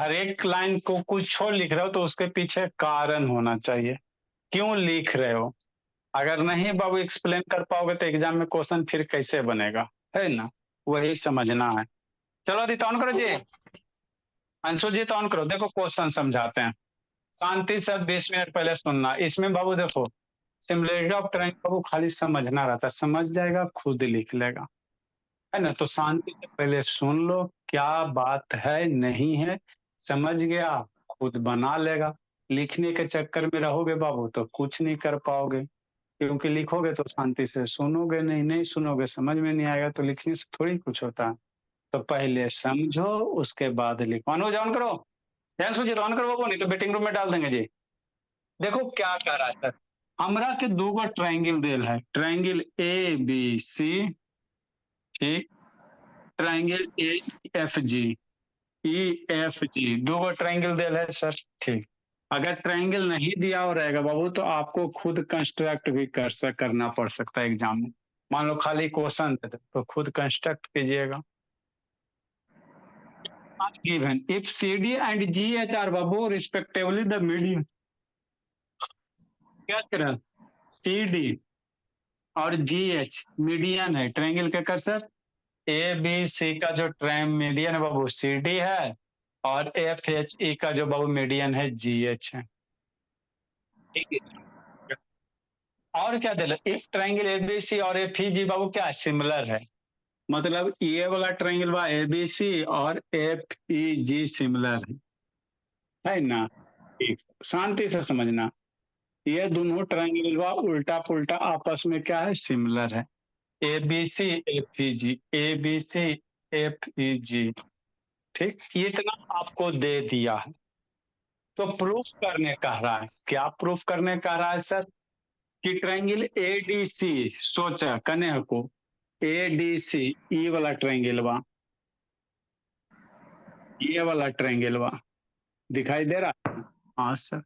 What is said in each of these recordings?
हर एक लाइन को कुछ छोड़ लिख रहे हो तो उसके पीछे कारण होना चाहिए, क्यों लिख रहे हो। अगर नहीं बाबू एक्सप्लेन कर पाओगे तो एग्जाम में क्वेश्चन फिर कैसे बनेगा, है ना। वही समझना है। चलो आदित्य ऑन करो जी। अंशु जी तो ऑन करो, देखो क्वेश्चन समझाते हैं। शांति से 20 मिनट पहले सुनना। इसमें बाबू देखो, सिमुलेटेड ऑफ ट्रायंगल बाबू खाली समझना रहता है, समझ जाएगा खुद लिख लेगा, है ना। तो शांति से पहले सुन लो क्या बात है नहीं है, समझ गया खुद बना लेगा। लिखने के चक्कर में रहोगे बाबू तो कुछ नहीं कर पाओगे, क्योंकि लिखोगे तो शांति से सुनोगे नहीं, नहीं सुनोगे समझ में नहीं आएगा, तो लिखने से थोड़ी कुछ होता है। तो पहले समझो उसके बाद लिखो। अनुज ऑन करो, ध्यान सुनिए, तो ऑन करो बाबू, नहीं तो वेटिंग रूम में डाल देंगे जी। देखो क्या कह रहा है सर, हमरा के दो गो ट्रायंगल देल है, ट्रायंगल ए बी सी, ठीक, triangle A F G, E F G, दो गो ट्रायंगल देल है सर, ठीक। अगर ट्रायंगल नहीं दिया हो रहेगा बाबू तो आपको खुद कंस्ट्रक्ट भी करना पड़ सकता है एग्जाम में। मान लो खाली क्वेश्चन दे दो तो खुद कंस्ट्रक्ट कीजिएगा। given if CD and GH are Babu respectively the median, क्या करें, CD और GH मीडियन है ट्रायंगल का कर सर। ए बी सी का जो ट्रायंगल मीडियन है बाबू CD है, और एफ एच ई का जो बाबू मीडियन है GH है, ठीक है। और क्या दे इफ ट्रायंगल एबीसी और एफ ई जी बाबू क्या सिमिलर है, मतलब ये वाला ट्रायंगल बा एबीसी और एफ ई जी सिमिलर है ना। ठीक, शांति से समझना, ये दोनों ट्रायंगल बा उल्टा पुल्टा आपस में क्या है, सिमिलर है। A B C F E G, A B C F E G, ठीक, ये इतना आपको दे दिया है। तो प्रूफ करने कह रहा है, क्या प्रूफ करने कह रहा है सर, कि ट्रायंगल ए डी सी, सोचा कने को ए डी सी, ई वाला ट्रायंगल बा, ये वाला ट्रायंगल बा, दिखाई दे रहा है। हाँ सर,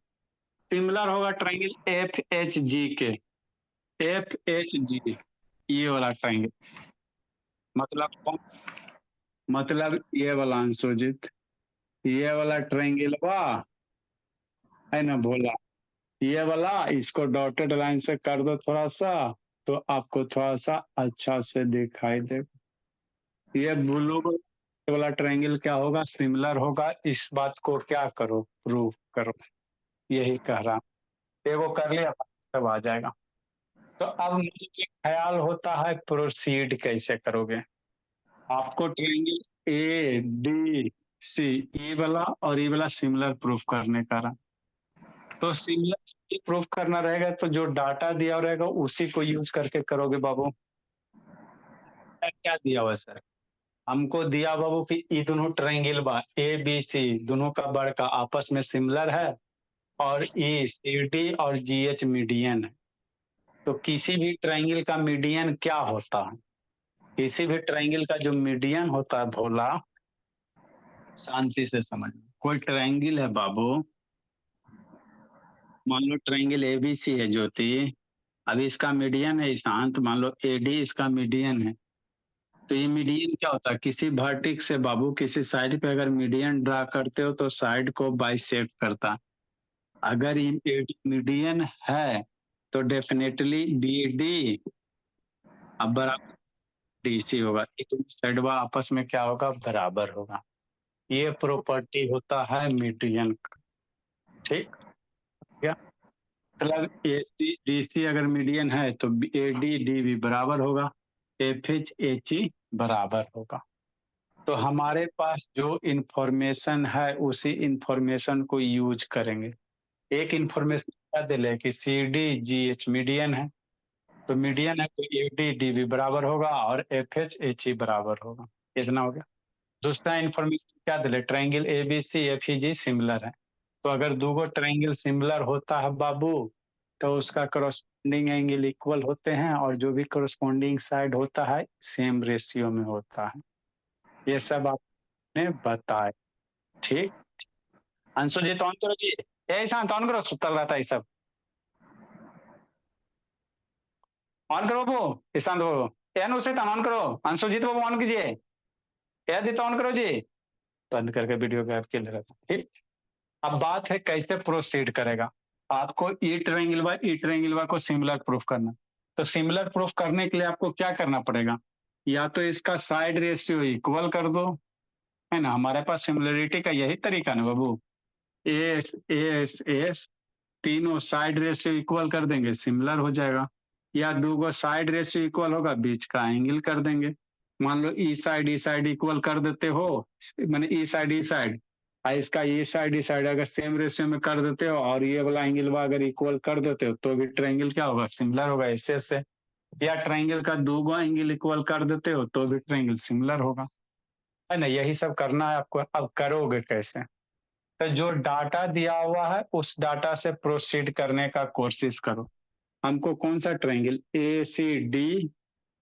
सिमिलर होगा ट्रायंगल एफ एच जी के, एफ एच जी, ये वाला ट्रायंगल, मतलब कौन, मतलब ये वाला अंशुजित, ये वाला ट्रायंगल बा, है ना भोला, ये वाला, इसको डॉटेड लाइन से कर दो थोड़ा सा, तो आपको थोड़ा सा अच्छा से दिखाई दे। ये ब्लू वाला ट्रायंगल क्या होगा, सिमिलर होगा। इस बात को क्या करो, प्रूव करो, यही कह रहा हूं। एगो कर लिया सब आ जाएगा। तो अब मुझे एक ख्याल होता है प्रोसीड कैसे करोगे। आपको ट्रायंगल ए डी सी, ई वाला और ई वाला सिमिलर प्रूफ करने का रहा। तो सिमिलर प्रूफ करना रहेगा तो जो डाटा दिया रहेगा उसी को यूज करके करोगे बाबू। क्या दिया हुआ है सर, हमको दिया बाबू कि ये दोनों ट्रायंगल बा ए बी सी, दोनों का बढ़ का आपस में सिमिलर है, और ई सी डी और जी एच मीडियन है। तो किसी भी ट्रायंगल का मीडियन क्या होता है, किसी भी ट्रायंगल का जो मीडियन होता है भोला, शांति से समझ, कोई ट्रायंगल है बाबू, मान लो ट्रायंगल एबीसी है ज्योति, अभी इसका मीडियन है ईशांत, मान लो एडी इसका मीडियन है। तो ये मीडियन क्या होता है, किसी वर्टेक्स से बाबू किसी साइड पे अगर मीडियन ड्रा करते हो तो साइड को बाइसेक्ट करता है। अगर ये मीडियन है तो डेफिनेटली बी डी अब बराबर डी सी होगा, ये साइड आपस में क्या होगा, बराबर होगा। ये प्रॉपर्टी होता है मीडियन का, ठीक, क्या मतलब ए सी डी सी अगर मीडियन है तो ए डी डी भी बराबर होगा, एफ एच एच ई बराबर होगा। तो हमारे पास जो इंफॉर्मेशन है उसी इंफॉर्मेशन को यूज करेंगे। एक इंफॉर्मेशन क्या दिले कि C D G H median है, तो मीडियन है तो ए डी डी भी बराबर होगा और एफ एच एच ई बराबर होगा। इतना हो गया। दूसरा इंफॉर्मेशन क्या दिले, triangle A B C F E G similar है। तो अगर दो गो ट्रायंगल सिमिलर होता है बाबू तो उसका करस्पॉन्डिंग एंगल इक्वल होते हैं, और जो भी करस्पॉन्डिंग साइड होता है सेम रेशियो में होता है। ये सब आपने बताया, ठीक। अंशु जी तो ऑन करो जी, ऐसा ऑन करो, सुतल रहता है ये सब, ऑन करो बाबू, ईशांत बाबू, एन उसे ऑन करो, अंशु जी तो बाबू ऑन कीजिए, ए दी तो ऑन करो जी। बंद करके वीडियो कैप के ले रहा था। ठीक, अब बात है कैसे प्रोसीड करेगा। आपको ई ट्रायंगल को सिमिलर प्रूफ करना। तो सिमिलर प्रूफ करने के लिए आपको क्या करना पड़ेगा, या तो इसका साइड रेशियो इक्वल कर दो, है ना, हमारे पास सिमिलरिटी का यही तरीका ना बाबू। एस एस एस तीनों साइड रेशियो इक्वल कर देंगे, सिमिलर हो जाएगा। या दो साइड रेशियो इक्वल होगा, बीच का एंगल कर देंगे। मान लो ई साइड इक्वल कर देते हो, मैंने ई साइड इसका ई साइड अगर सेम रेशियो में कर देते हो और ये वाला एंगल अगर इक्वल कर देते हो तो भी ट्रायंगल क्या होगा, सिमिलर होगा ऐसे से। या ट्रायंगल का दो एंगल इक्वल कर देते हो तो भी ट्रायंगल सिमिलर होगा, है ना। यही सब करना है आपको। अब करोगे कैसे, तो जो डाटा दिया हुआ है उस डाटा से प्रोसीड करने का कोशिश करो। हमको कौन सा ट्रायंगल ए सी डी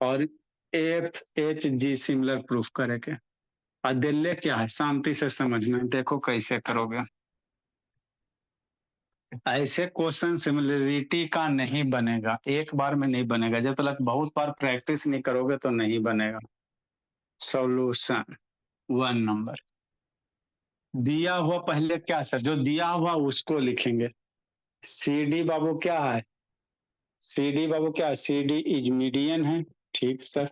और एफ एच जी सिमिलर प्रूफ करेंगे। और दिल्ली क्या है, शांति से समझना, देखो कैसे करोगे। ऐसे क्वेश्चन सिमिलरिटी का नहीं बनेगा, एक बार में नहीं बनेगा, जब तक बहुत बार प्रैक्टिस नहीं करोगे तो नहीं बनेगा। सॉल्यूशन 1 नंबर दिया हुआ, पहले क्या सर, जो दिया हुआ उसको लिखेंगे। सी डी बाबू क्या है, सी डी बाबू क्या है, सी डी इज मीडियन है। ठीक सर,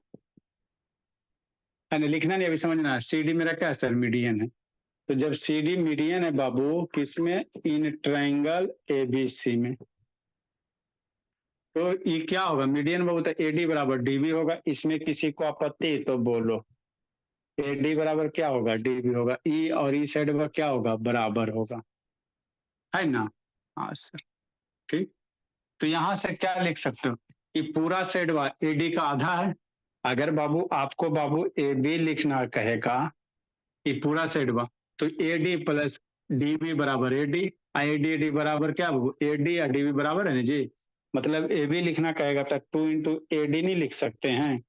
है लिखना नहीं, अभी समझना है। सी डी मेरा क्या है सर, मीडियन है। तो जब सी डी मीडियन है बाबू, किसमें, इन ट्रायंगल एबीसी में, तो ये क्या होगा, मीडियन बाबू, तो एडी बराबर डीबी होगा। इसमें किसी को आपत्ति तो बोलो। एडी बराबर क्या होगा, डीबी होगा। ई और ई साइड का क्या होगा, बराबर होगा, है ना। हाँ सर, ठीक। तो यहां से क्या लिख सकते हो, कि पूरा सेट एडी का आधा है। अगर बाबू आपको बाबू ए बी लिखना कहेगा, ये पूरा सेट बा, तो A D plus D B बराबर A D. A D D बराबर क्या बाबू, ए डी या डी बी बराबर है ना जी। मतलब ए बी लिखना कहेगा तो 2 इंटू ए डी नहीं लिख सकते हैं।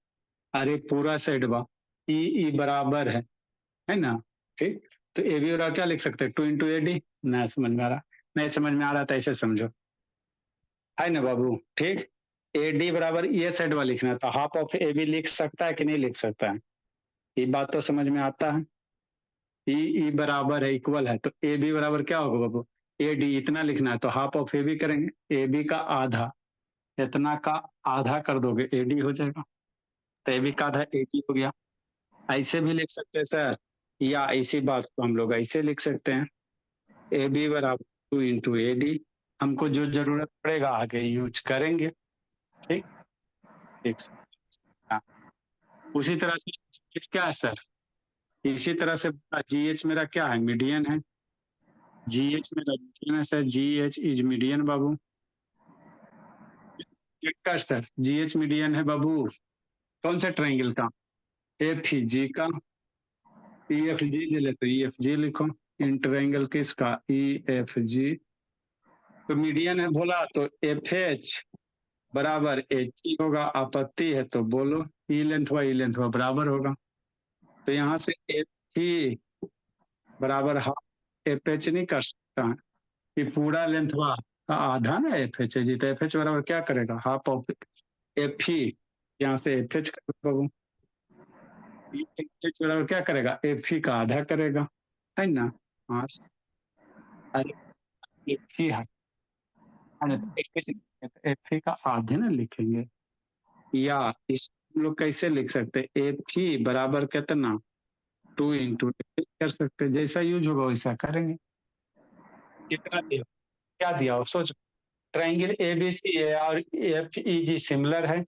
अरे पूरा सेट बा, ई बराबर है ना। ठीक, तो ए बी बराबर क्या लिख सकते हैं, 2 इंटू ए डी। ना समझ में आ रहा, नहीं समझ में आ रहा था ऐसे समझो, है ना बाबू। ठीक, ए डी बराबर ये सेट वाला लिखना, तो हाफ ऑफ ए बी लिख सकता है कि नहीं लिख सकता है, ये बात तो समझ में आता है। ई बराबर है, इक्वल है, तो ए बी बराबर क्या होगा बाबू, ए डी इतना लिखना है तो हाफ ऑफ ए बी करेंगे, ए बी का आधा, इतना का आधा कर दोगे ए डी हो जाएगा। तो ए बी का आधा ए डी हो गया। ऐसे भी लिख सकते हैं सर, या इसी बात को हम लोग ऐसे लिख सकते हैं, ए बी बराबर 2 इंटू ए डी। हमको जो जरूरत पड़ेगा आगे यूज करेंगे। ठीक, ठीक सर। हाँ, उसी तरह से GH क्या है सर, इसी तरह से जी एच मेरा क्या है, मीडियन है। जी एच मेरा मीडियन है sir, G H is median बाबू। का सर जी एच मीडियन है बाबू, कौन सा ट्रायंगल का, एफ जी का। ई एफ जी ले ले तो ई एफ जी लिखो, इन ट्रायंगल किसका, ई एफ जी। तो मीडियन है बोला तो एफ एच बराबर एच ई होगा, आपत्ति है तो बोलो। ई लेंथ हुआ बराबर होगा। तो यहाँ से एफ ई बराबर हाफ एफ एच नहीं कर सकता है, ये पूरा लेंथ हुआ का आधा ना एफ एच है जी। तो एफ एच बराबर क्या करेगा, हाफ ऑफ एफ ई, यहाँ से एफ एच कर, एफ बराबर क्या करेगा, एफ ई का आधा करेगा, है ना। हाँ, अरे एफ ई है ना, तो एफ ई का आधे ना लिखेंगे। या इस हम लोग कैसे लिख सकते हैं, एफ ई बराबर कितना, 2 इंटू कर सकते हैं, जैसा यूज होगा वैसा करेंगे। कितना दिया, क्या दिया हो सोचो। ट्रायंगल एबीसी है और एफ ई जी सिमिलर है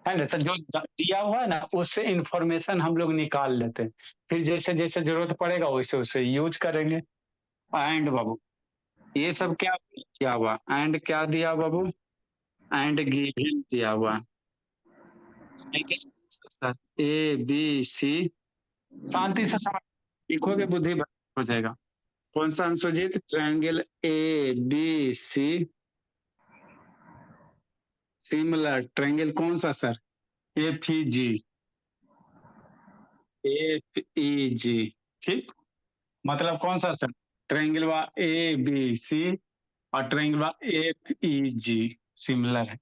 ना। तो जो दिया हुआ है ना उससे इंफॉर्मेशन हम लोग निकाल लेते हैं, फिर जैसे जैसे जरूरत पड़ेगा वैसे वैसे यूज करेंगे। एंड बाबू ये सब क्या किया हुआ, एंड क्या दिया बाबू, एंड गिवन दिया हुआ, ए बी सी। शांति से समझ, लिखोगे बुद्धि हो जाएगा। कौन सा Anshujit, triangle A B C similar, triangle कौन सा sir, F E G, F E G. ठीक, मतलब कौन सा सर, ट्रायंगल वा ए बी सी और ट्रायंगल वा एफ ई जी सिमिलर है।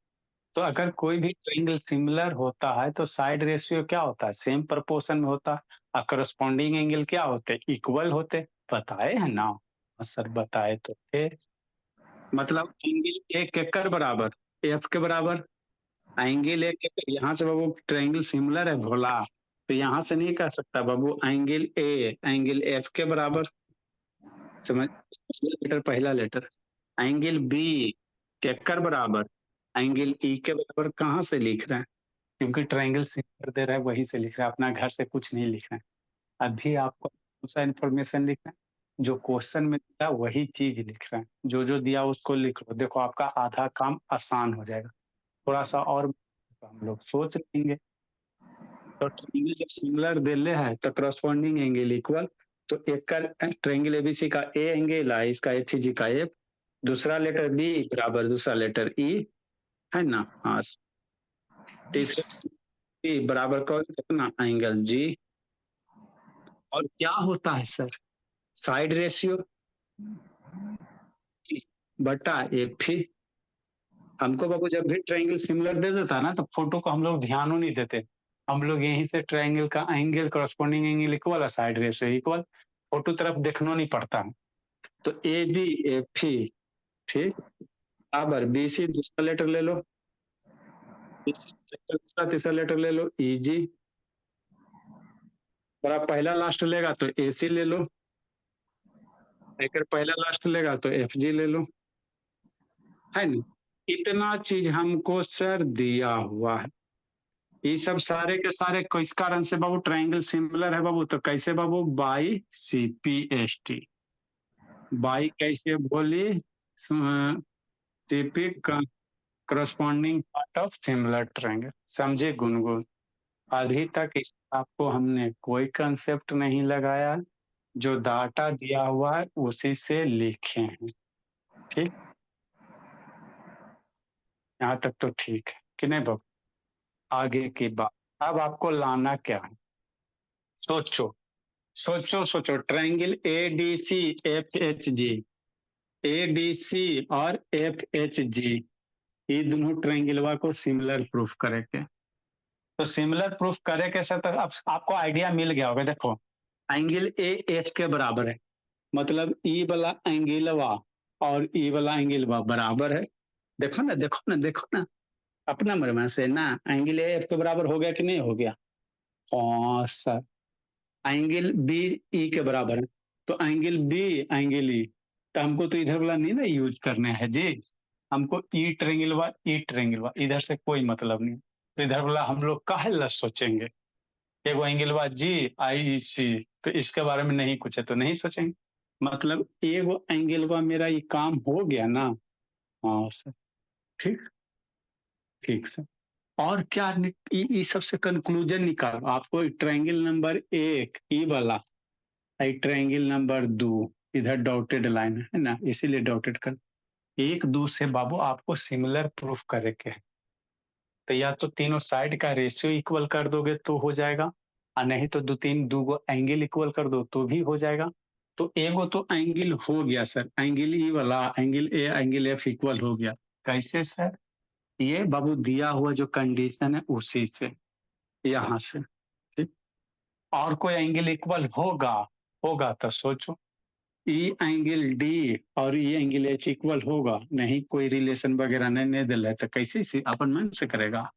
तो अगर कोई भी ट्रायंगल सिमिलर होता है तो साइड रेशियो क्या होता है? सेम प्रोपोर्शन में होता है। और करस्पॉन्डिंग एंगल क्या होते? इक्वल होते। बताए हैं ना? सर बताए तो थे। मतलब एंगल ए केकर बराबर, एफ के बराबर। एंगल ए केकर, यहाँ से बाबू ट्रायंगल सिमिलर है भोला, तो यहाँ से नहीं कह सकता बाबू एंगल ए एंगल एफ के बराबर। समझ? पहला लेटर। एंगल बी केकर बराबर, एंगल ई के बराबर कहाँ से लिख रहे हैं? क्योंकि ट्रायंगल सिमिलर दे रहा है वही से लिख रहा है, अपना घर से कुछ नहीं लिख रहे हैं। अभी आपको दूसरा इन्फॉर्मेशन लिखना है, जो क्वेश्चन में दिया वही चीज लिख रहे हैं, जो जो दिया उसको लिख लो। देखो आपका आधा काम आसान हो जाएगा। थोड़ा सा और हम लोग सोच लेंगे। तो ट्रायंगल जब सिमिलर दिले है तो करस्पॉन्डिंग एंगल इक्वल। तो एक का ट्रायंगल एबीसी का ए एंगल है, इसका एफ जी का एफ, दूसरा लेटर बी बराबर दूसरा लेटर ई, है ना? हाँ। तीसरा बी बराबर कौन कितना एंगल जी। और क्या होता है सर? साइड रेशियो बटा एफ ही। हमको बाबू जब भी ट्रायंगल सिमिलर दे देता ना तो फोटो को हम लोग ध्यान नहीं देते। हम लोग यहीं से ट्रायंगल का एंगल करस्पॉन्डिंग एंगल इक्वल है, साइड रेशियो इक्वल, फोटो तरफ देखना नहीं पड़ता है। तो ए बी एफ ही, ठीक, बराबर बी सी दूसरा लेटर ले लो, दूसरा तीसरा लेटर ले लो ई जी, और आप पहला लास्ट लेगा तो ए सी ले लो, अगर पहला लास्ट लेगा तो एफ जी ले लो, है ना? इतना चीज हमको सर दिया हुआ है। ये सब सारे के सारे किस कारण से बाबू ट्रायंगल सिमिलर है बाबू? तो कैसे बाबू? By C P S T. By कैसे बोली? CP corresponding part of similar triangle. समझे गुनगुन? अभी तक इस आपको हमने कोई कंसेप्ट नहीं लगाया, जो डाटा दिया हुआ है उसी से लिखे हैं। ठीक, यहाँ तक तो ठीक है कि नहीं बाबू? आगे की बात, अब आपको लाना क्या है? सोचो सोचो सोचो। Triangle A D C F H G, A D C और एफ एच जी, ये दोनों ट्रायंगलवा को सिमिलर प्रूफ करेंगे। तो सिमिलर प्रूफ करे के साथ अब आपको आइडिया मिल गया होगा। देखो एंगल ए एफ के बराबर है, मतलब ई वाला एंगलवा और ई वाला एंगलवा बराबर है। देखो ना देखो ना देखो ना, अपना मरमा से ना, एंगल ए एफ के बराबर हो गया कि नहीं हो गया? हाँ सर। एंगल बी ई के बराबर है, तो एंगल बी एंगल ई, तो हमको तो इधर वाला नहीं ना यूज करने हैं जी। हमको ई ट्रेंगलवा इधर से कोई मतलब नहीं, तो इधर वाला हम लोग काहे ला सोचेंगे? एगो एंगलवा जी आई सी, तो इसके बारे में नहीं कुछ है तो नहीं सोचेंगे। मतलब एगो एंगलवा मेरा ये काम हो गया ना। हाँ सर। ठीक, ठीक सर। और क्या ये सबसे कंक्लूजन निकालो आपको। ट्रायंगल नंबर एक ई वाला, ट्रायंगल नंबर दो, इधर डॉटेड लाइन है ना, इसीलिए डॉटेड कर। एक दो से बाबू आपको सिमिलर प्रूफ करे के है, तो या तो तीनों साइड का रेशियो इक्वल कर दोगे तो हो जाएगा, और नहीं तो दो गो एंगल इक्वल कर दो तो भी हो जाएगा। तो एगो तो एंगल हो गया सर, एंगल ई वाला angle A angle F equal हो गया। कैसे सर? ये बाबू दिया हुआ जो कंडीशन है उसी से, यहाँ से। ठीक, और कोई एंगल इक्वल होगा? होगा तो सोचो, ई एंगल डी और ई एंगल एच इक्वल होगा? नहीं, कोई रिलेशन वगैरह नहीं दिल है तो कैसे इसे अपन मन से करेगा?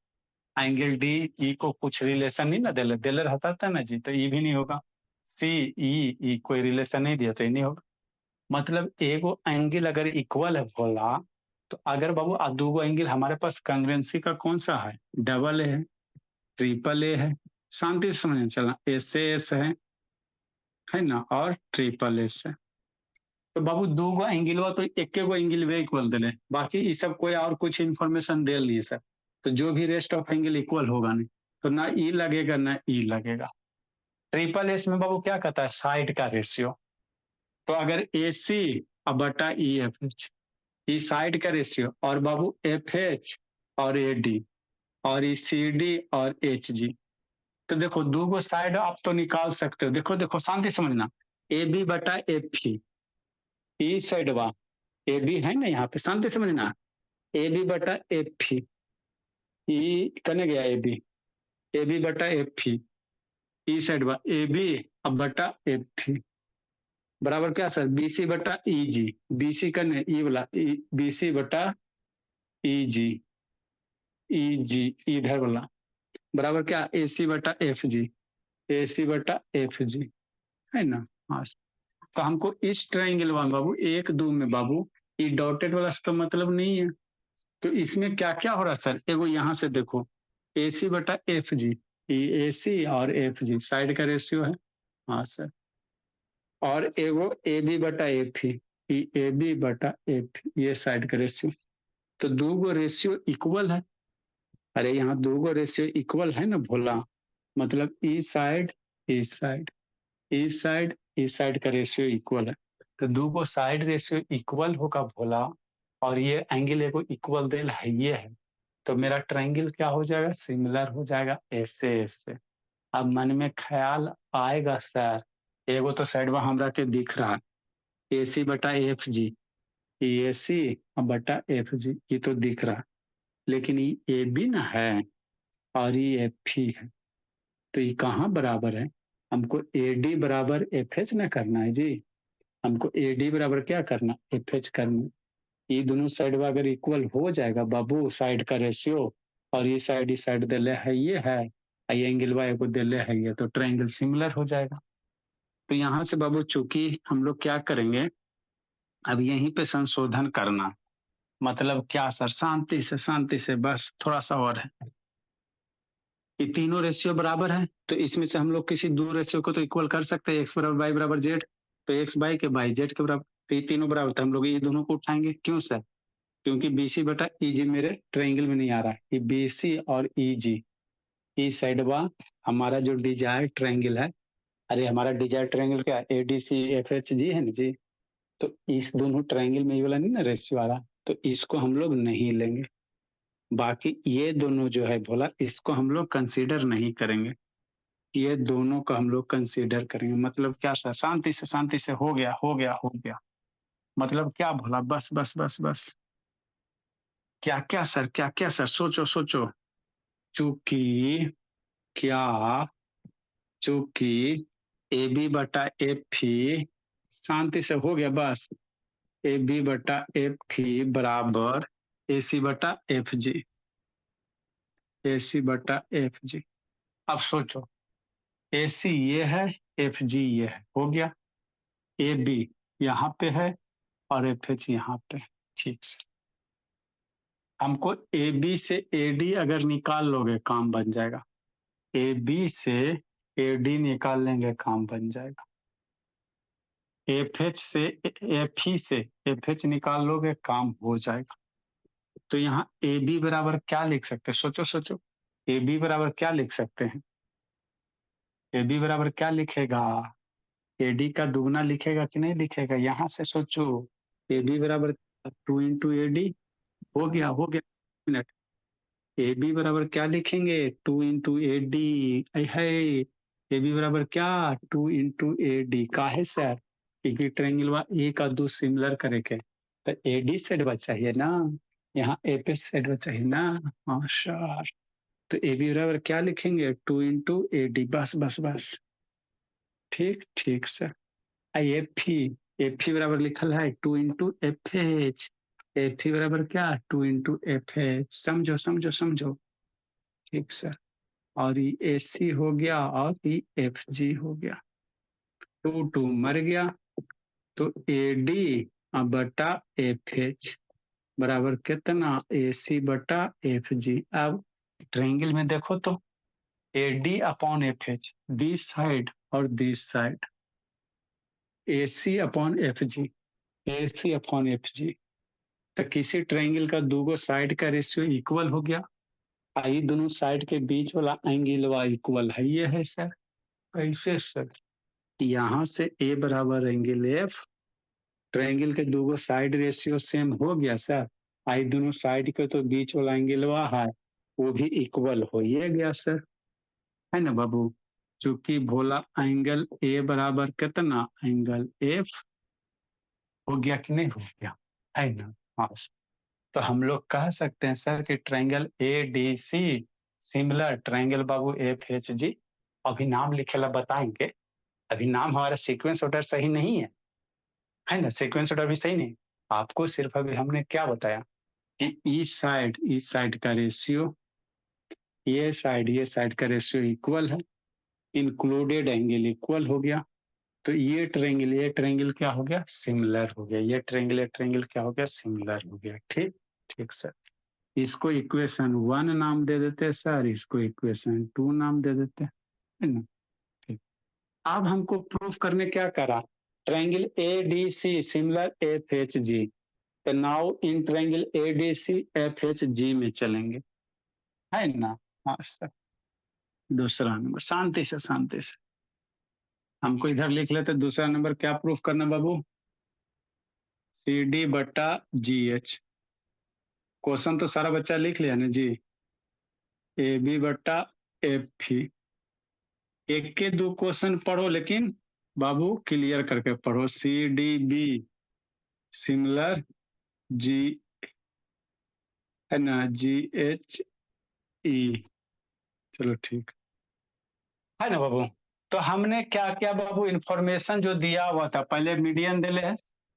एंगल डी ई को कुछ रिलेशन नहीं ना दिले, दिले रहता था ना जी, तो ई भी नहीं होगा। सी ई ई कोई रिलेशन नहीं दिया तो ये नहीं होगा। मतलब एगो एंगल अगर इक्वल है बोला, तो अगर बाबू दूगो एंगल हमारे पास कंग्रुएंसी का कौन सा है? डबल है, ट्रिपल ए है। शांति से समझना चलना, एस एस है ना, और ट्रिपल एस है। तो बाबू दो गो एंगल हुआ तो एक गो एंगल वे इक्वल दिले, बाकी ये सब कोई और कुछ इन्फॉर्मेशन दे नहीं सर। तो जो भी रेस्ट ऑफ एंगल इक्वल होगा नहीं, तो ना ई लगेगा ना ई लगेगा। ट्रिपल एस में बाबू क्या कहता है? साइड का रेशियो। तो अगर ए सी और बटा ई एफ एच, ई साइड का रेशियो, और बाबू एफ एच और ए डी, और ई सी डी और एच जी। तो देखो दो गो साइड आप तो निकाल सकते हो। देखो देखो शांति समझना, ए बी बटा एफ ही, ई साइड वा ए बी है ना, यहाँ पे शांति समझना, ए बी बटा एफ ही, ई कने गया ए बी बटा एफ ई साइड बा ए बी अब बटा एफ बराबर क्या सर बी सी बटा ई जी बी सी कने ई वाला बी सी बटा ई जी इधर वाला बराबर क्या ए सी बटा एफ जी ए सी बटा एफ जी है ना। हाँ तो हमको इस ट्राइंगल में बाबू एक दो में बाबू ये डॉटेड वाला इसका मतलब नहीं है। तो इसमें क्या क्या हो रहा है सर एगो यहाँ से देखो ए सी बटा एफ जी ए सी और एफ जी साइड का रेशियो है। हाँ सर और एगो ए बी बटा एफ ही ए बी बटा एफ ये साइड का रेशियो। तो दो गो रेशियो इक्वल है। अरे यहाँ दो गो रेशियो इक्वल है ना भोला मतलब ई साइड इस साइड इस साइड इस साइड का रेशियो इक्वल है। तो दो गो साइड रेशियो इक्वल होगा भोला और ये एंगल एगो इक्वल देल है ये है। तो मेरा ट्रायंगल क्या हो जाएगा सिमिलर हो जाएगा ऐसे ऐसे। अब मन में ख्याल आएगा सर एगो तो साइड में हमरा के दिख रहा ए सी बटा एफ जी ए सी बटा एफ जी ये तो दिख रहा लेकिन ये ए बी ना है और ये एफ ही है। तो ये कहाँ बराबर है हमको ए डी बराबर एफ एच ना करना है जी। हमको ए डी बराबर क्या करना एफ एच करना। ये दोनों साइड अगर इक्वल हो जाएगा बाबू साइड का रेशियो और ये साइड दिले है ये है ये एंगल वाई को दिले है ये तो ट्रायंगल सिमिलर हो जाएगा। तो यहाँ से बाबू चूंकि हम लोग क्या करेंगे अब यहीं पे संशोधन करना मतलब क्या सर शांति से बस थोड़ा सा और है। ये तीनों रेशियो बराबर है तो इसमें से हम लोग किसी दो रेशियो को तो इक्वल कर सकते हैं एक्स बराबर वाई बराबर जेड। तो एक्स बाई के बाई जेड के बराबर तो ये तीनों बराबर तो हम लोग ये दोनों को उठाएंगे क्यों सर क्योंकि बी सी बटा ई जी मेरे ट्रायंगल में नहीं आ रहा है ये बी सी और ई जी ई साइड बा हमारा जो डिजायर ट्रायंगल है। अरे हमारा डिजायर ट्रायंगल क्या A D C F H G है ना जी। तो इस दोनों ट्रायंगल में ये वाला नहीं ना रेशियो आ रहा तो इसको हम लोग नहीं लेंगे। बाकी ये दोनों जो है बोला इसको हम लोग कंसीडर नहीं करेंगे। ये दोनों को हम लोग कंसीडर करेंगे मतलब क्या सर शांति से हो गया मतलब क्या बोला बस बस बस बस क्या सर सोचो चूंकि क्या चूंकि ए बी बटा एफ ही शांति से हो गया बस ए बी बटा एफ ही बराबर ए सी बटा एफ जी ए सी बटा एफ जी। अब सोचो ए सी ये है एफ जी ये है हो गया ए बी यहाँ पे है और एफ एच यहाँ पे ठीक से। हमको ए बी से ए डी अगर निकाल लोगे काम बन जाएगा ए बी से ए डी निकाल लेंगे काम बन जाएगा एफ एच से एफ ही से एफ एच निकाल लोगे काम हो जाएगा। तो यहाँ ए बी बराबर क्या लिख सकते हैं सोचो ए बी बराबर क्या लिख सकते हैं ए बी बराबर क्या लिखेगा एडी का दुगना लिखेगा कि नहीं लिखेगा यहाँ से सोचो ए बी बराबर टू इंटू ए डी हो गया मिनट ए बी बराबर क्या लिखेंगे टू इंटू ए डी है ए बी बराबर क्या टू इंटू ए डी का है सर क्योंकि ट्रायंगल वा ए का दो सिमिलर करे के तो ए डी सेट बचा चाहिए ना यहाँ ए पे सेट बचा चाहिए ना। हाँ सर तो ए बी बराबर क्या लिखेंगे टू इंटू ए डी बस बस बस ठीक सर एफ ही बराबर लिखल है टू इंटू एफ ही बराबर क्या टू इंटू एफ एच समझो ठीक सर और ये ए सी हो गया और ये एफ जी हो गया टू टू मर गया तो ए डी बटा एफ एच बराबर कितना ए सी बटा एफ जी। अब ट्रायंगल में देखो तो A D upon F H this side और this side A C upon F G A C upon F G. तो किसी ट्रायंगल का दोगो साइड का रेशियो इक्वल हो गया आई दोनों साइड के बीच वाला एंगल वा इक्वल है ये है सर ऐसे सर यहाँ से ए बराबर एंगल एफ ट्रायंगल के दोगो साइड रेशियो सेम हो गया सर आई दोनों साइड के तो बीच वाला एंगल वा है वो भी इक्वल हो ये गया सर है ना बाबू चूंकि भोला एंगल ए बराबर कितना एंगल एफ हो गया कि नहीं हो गया है ना। हाँ तो हम लोग कह सकते हैं सर कि triangle A D C similar triangle बाबू एफ एच जी। अभी नाम लिखेला बताएंगे, अभी नाम हमारा सीक्वेंस ऑर्डर सही नहीं है ना, सीक्वेंस ऑर्डर भी सही नहीं। आपको सिर्फ अभी हमने क्या बताया कि इस साइड का रेशियो, ये साइड का रेशियो इक्वल है, इंक्लूडेड एंगल इक्वल हो गया, तो ये ट्रायंगल क्या हो गया, सिमिलर हो गया। ये ट्रायंगल क्या हो गया, सिमिलर हो गया। ठीक, ठीक सर। इसको इक्वेशन 1 नाम दे देते हैं सर, इसको इक्वेशन 2 नाम दे देते हैं, है ना। ठीक, अब हमको प्रूफ करने क्या करा, triangle A D C similar F H G. तो now in triangle A D C F H G में चलेंगे, है ना। हाँ सर, दूसरा नंबर शांति से हमको इधर लिख लेते, दूसरा नंबर क्या प्रूफ करना बाबू, सी डी बटा जी एच। क्वेश्चन तो सारा बच्चा लिख लिया ना जी, ए बी बटा एफ ही। एक के दो क्वेश्चन पढ़ो लेकिन बाबू क्लियर करके पढ़ो। सी डी बी सिमिलर जी, है ना, जी एच ई। चलो ठीक है ना बाबू। तो हमने क्या किया बाबू, इंफॉर्मेशन जो दिया हुआ था, पहले मीडियन दिले है,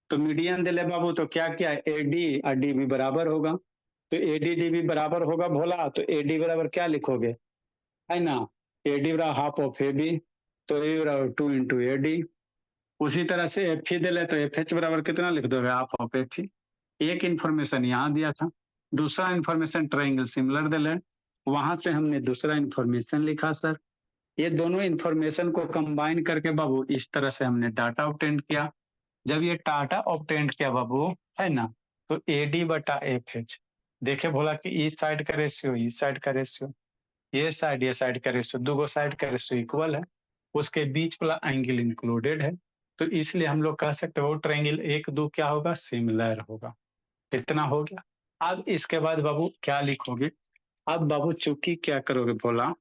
तो मीडियन दिले बाबू, तो क्या किया, ए डी और डी बी बराबर होगा, तो ए डी डी बी बराबर होगा भोला, तो ए डी बराबर क्या लिखोगे, है ना, ए डी बराबर हाफ ऑफ ए बी, तो ए बराबर 2 इंटू ए डी। उसी तरह से एफ ही दिले, तो एफ एच बराबर कितना लिख दोगे, हाफ ऑफ एफ ही। एक इंफॉर्मेशन यहाँ दिया था, दूसरा इंफॉर्मेशन ट्रायंगल सिमिलर दिले, वहां से हमने दूसरा इंफॉर्मेशन लिखा सर। ये दोनों इंफॉर्मेशन को कंबाइन करके बाबू इस तरह से हमने डाटा ऑब्टेन किया। जब ये डाटा ऑब्टेन किया बाबू, है ना, तो ए डी बटा एफ एच, देखे बोला कि इस साइड का रेशियो, इस साइड का रेशियो, ये साइड का रेशियो, दो साइड का रेशियो इक्वल है, उसके बीच वाला एंगल इंक्लूडेड है, तो इसलिए हम लोग कह सकते हैं वो ट्रायंगल एक दो क्या होगा, सिमिलर होगा। इतना हो गया। अब इसके बाद बाबू क्या लिखोगे, अब बाबू चूंकि क्या करोगे बोला,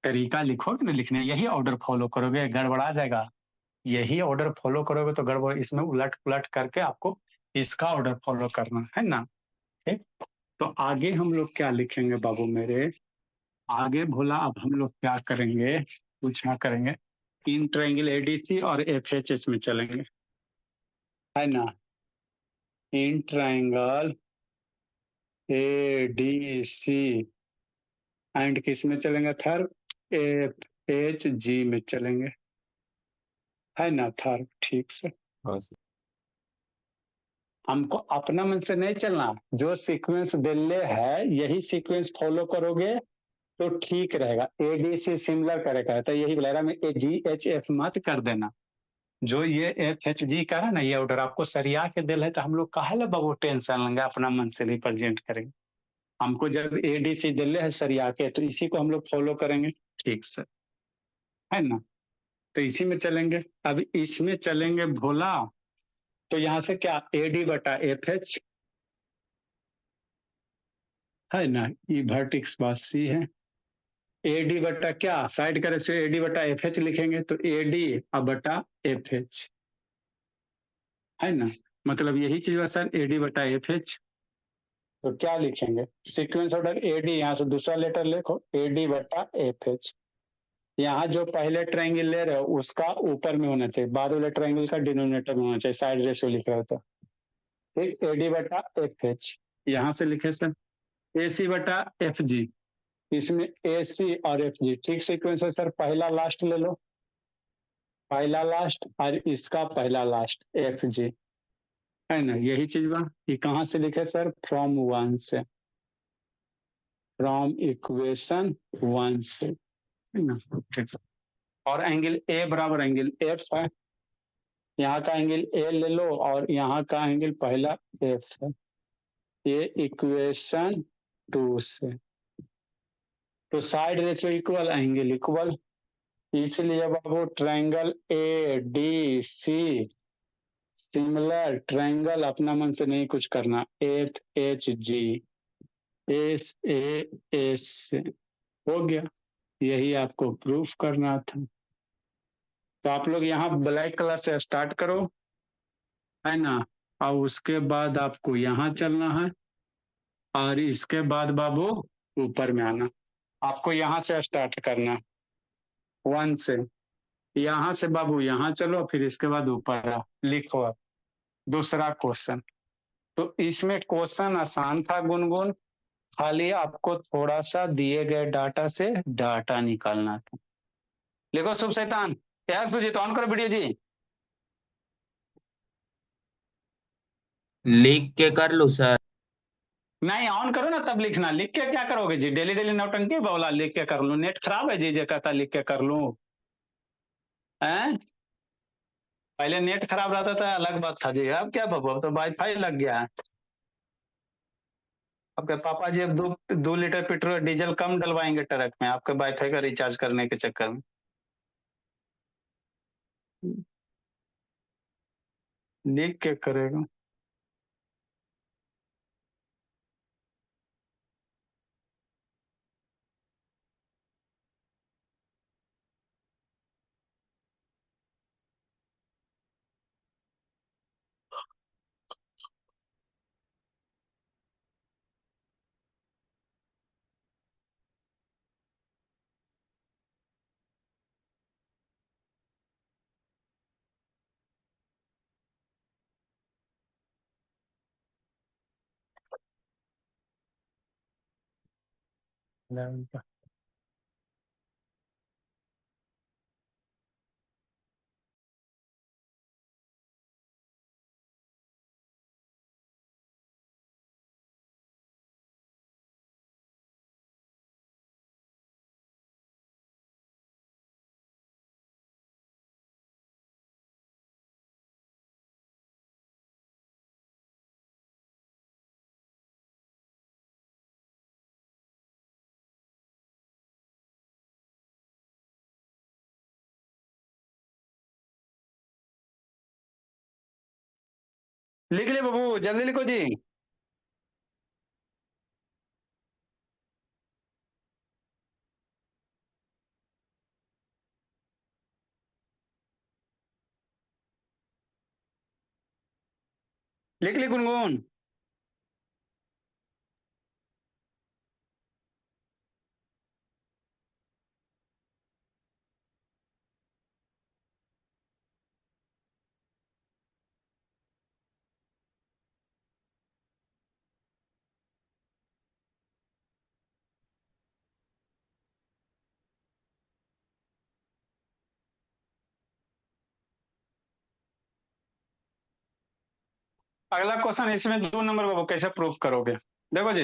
तरीका लिखोगे ना लिखने, यही ऑर्डर फॉलो करोगे, गड़बड़ा जाएगा। यही ऑर्डर फॉलो करोगे तो गड़बड़, इसमें उलट पुलट करके आपको इसका ऑर्डर फॉलो करना है ना। ठीक, तो आगे हम लोग क्या लिखेंगे बाबू मेरे, आगे भोला अब हम लोग क्या करेंगे, पूछना करेंगे, इन ट्रायंगल एडीसी और एफ एच एच में चलेंगे, है ना। इन triangle A D C and किस में चलेंगे, थर्ड एफ एच जी में चलेंगे, है ना, थर्ड। ठीक से हाँ सर। हमको अपना मन से नहीं चलना, जो सीक्वेंस दिल्ले है यही सीक्वेंस फॉलो करोगे तो ठीक रहेगा। एडीसी सिमिलर करेगा, तो यही बोला में ए जी एच एफ मत कर देना। जो ये एफ एच जी का है ना, ये ऑर्डर आपको सरिया के दिल है, तो हम लोग काहे ला बाबू टेंशन लेंगे, अपना मन से रिप्रेजेंट करेंगे। हमको जब एडीसी दिल्ले है सरिया के, तो इसी को हम लोग फॉलो करेंगे। ठीक सर, है ना, तो इसी में चलेंगे। अब इसमें चलेंगे भोला, तो यहाँ से क्या, एडी बटा एफ एच, है ना, ई वर्टिक्स बात सी है, एडी बटा क्या, साइड का रेशियो एडी बटा एफ एच लिखेंगे, तो एडी अब बटा एफ एच, है ना, मतलब यही चीज है सर, एडी बटा एफ एच। तो क्या लिखेंगे, सीक्वेंस ऑर्डर एडी, यहाँ से दूसरा लेटर लिखो, एडी बटा एफ एच। यहाँ जो पहले ट्रायंगल ले रहे हो उसका ऊपर में होना चाहिए, बाद वाले ट्रायंगल का डिनोमिनेटर में होना चाहिए, साइड रेशियो लिख रहे हो तो। ठीक, एडी बटा एफ एच, यहाँ से लिखे सर, ए सी बटा एफ जी, इसमें ए सी और एफ जी ठीक सीक्वेंस है सर, पहला लास्ट ले लो, पहला लास्ट और इसका पहला लास्ट एफ जी, है ना, यही चीज बा। ये कहाँ से लिखे सर, फ्रॉम वन से, फ्रॉम इक्वेशन वन से, है ना। ठीक, और एंगल ए बराबर एंगल एफ है, यहाँ का एंगल ए ले लो और यहाँ का एंगल पहला एफ है, ये इक्वेशन 2 से, तो side ratio equal angle equal, इसलिए बाबू triangle A D C similar triangle, अपना मन से नहीं कुछ करना, F H G, S A S, हो गया। यही आपको प्रूफ करना था। तो आप लोग यहाँ ब्लैक कलर से स्टार्ट करो, है ना, और उसके बाद आपको यहाँ चलना है, और इसके बाद बाबू ऊपर में आना। आपको यहाँ से स्टार्ट करना, 1 से। यहाँ से बाबू यहाँ चलो, फिर इसके बाद ऊपर आओ, लिखो आप दूसरा क्वेश्चन। तो इसमें क्वेश्चन आसान था गुनगुन, खाली आपको थोड़ा सा दिए गए डाटा से डाटा निकालना था। लिखो शुभ शैतान। यार सुजीत ऑन करो वीडियो जी। लिख के कर लूँ सर? नहीं ऑन करो ना तब लिखना, लिख के क्या करोगे जी, डेली डेली नौटंकी बोला लिख के कर लूं, नेट खराब है जी जे कहता लिख के कर लूं। हैं? पहले नेट खराब रहता था अलग बात था जी, अब क्या बाबू, अब तो वाईफाई लग गया है। आपके पापा जी अब 2 लीटर पेट्रोल डीजल कम डलवाएंगे ट्रक में आपके वाईफाई का रिचार्ज करने के चक्कर में। लिख के करेगा। लिख ले बाबू, जल्दी लिखो जी। लिख ली गुनगुन? अगला क्वेश्चन, इसमें 2 नंबर बाबू कैसे प्रूफ करोगे, देखो जी।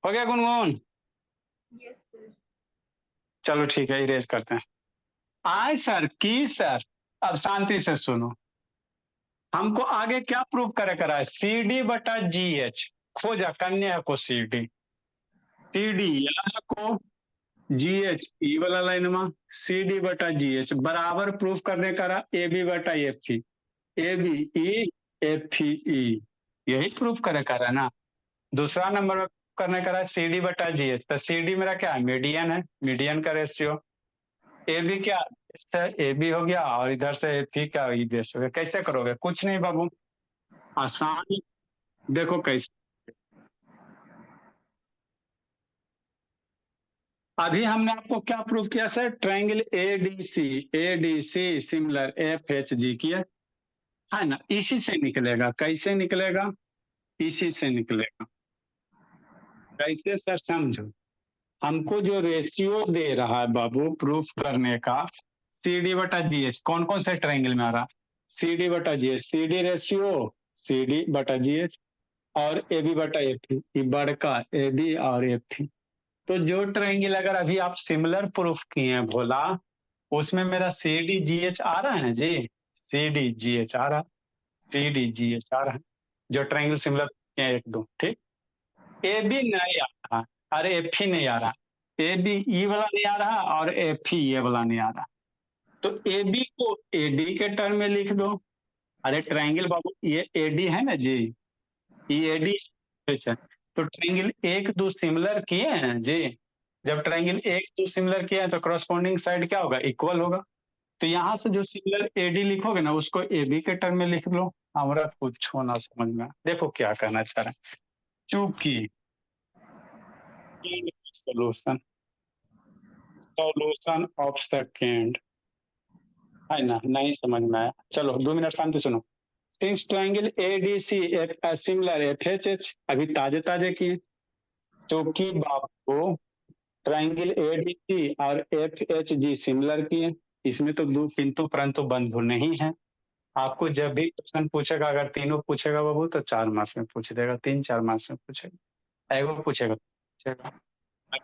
हो गया गुनगुन? Yes sir. चलो ठीक है, इरेज करते हैं। आय सर की सर, अब शांति से सुनो। हमको आगे क्या प्रूव करे करा है, सी डी बटा जी एच। खोजा कन्या को सी डी, सी डी यहाँ को जी एच ई वाला लाइन में, सी डी बटा जी एच बराबर प्रूफ करने करा ए बी बटा F E, A B E F E, यही प्रूफ करे करा ना। दूसरा नंबर में करने करा सी डी बटा जी एच, तो सी डी मेरा क्या है, मीडियन है, मीडियन का रेशियो। ए बी क्या ए बी हो गया, और इधर से एफ ई क्या ई बेस हो गया। कैसे करोगे, कुछ नहीं बाबू, आसान। देखो कैसे, अभी हमने आपको क्या प्रूव किया sir, triangle A D C similar F H G किया है ना, इसी से निकलेगा। कैसे निकलेगा, इसी से निकलेगा। कैसे सर, समझो। हमको जो रेशियो दे रहा है बाबू प्रूफ करने का, सी डी बटा जी एच, कौन कौन से ट्रायंगल में आ रहा, सी डी बटा G H, C D ratio C D बटा जी एच, और ए बी बटा एफ ई, बड़का ए बी और एफ ई। तो जो ट्रायंगल अगर अभी आप सिमिलर प्रूफ किए हैं भोला, उसमें मेरा सी डी जी एच आ रहा है ना जी, सी डी जी एच आ रहा, सी डी जी एच आ रहा है, जो ट्रायंगल सिमिलर किए हैं एक दो, ठीक। ए बी नहीं आ रहा, अरे एफ ही नहीं आ रहा, ए बी ई वाला नहीं आ रहा, और एफ ही ये वाला नहीं आ रहा। तो ए बी को ए डी के टर्म में लिख दो। अरे ट्रायंगल बाबू ये ए डी है ना जी, ये ए डी। अच्छा, तो ट्रायंगल एक दो सिमिलर किए हैं जी, जब ट्रायंगल एक दो सिमिलर किए हैं तो करस्पॉन्डिंग साइड क्या होगा, इक्वल होगा। तो यहाँ से जो सिमिलर एडी लिखोगे ना उसको एबी के टर्म में लिख लो। हमारा कुछ होना समझ में देखो क्या कहना चाह रहे हैं। चूंकि सोल्यूशन सोल्यूशन ऑफ सेकेंड है ना, नहीं समझ में आया। चलो 2 मिनट शांति सुनो। सिंस ट्रायंगल एडीसी सिमिलर एफएचएच अभी ताजे ताजे किए, चूंकि बाबू ट्रायंगल एडीसी और एफएचजी सिमिलर किए, इसमें तो दो किंतु परंतु बंधु नहीं है। आपको जब भी क्वेश्चन पूछेगा, अगर तीनों पूछेगा बाबू तो 4 मार्क्स में पूछ देगा, 3-4 मार्क्स में पूछेगा, एगो पूछेगा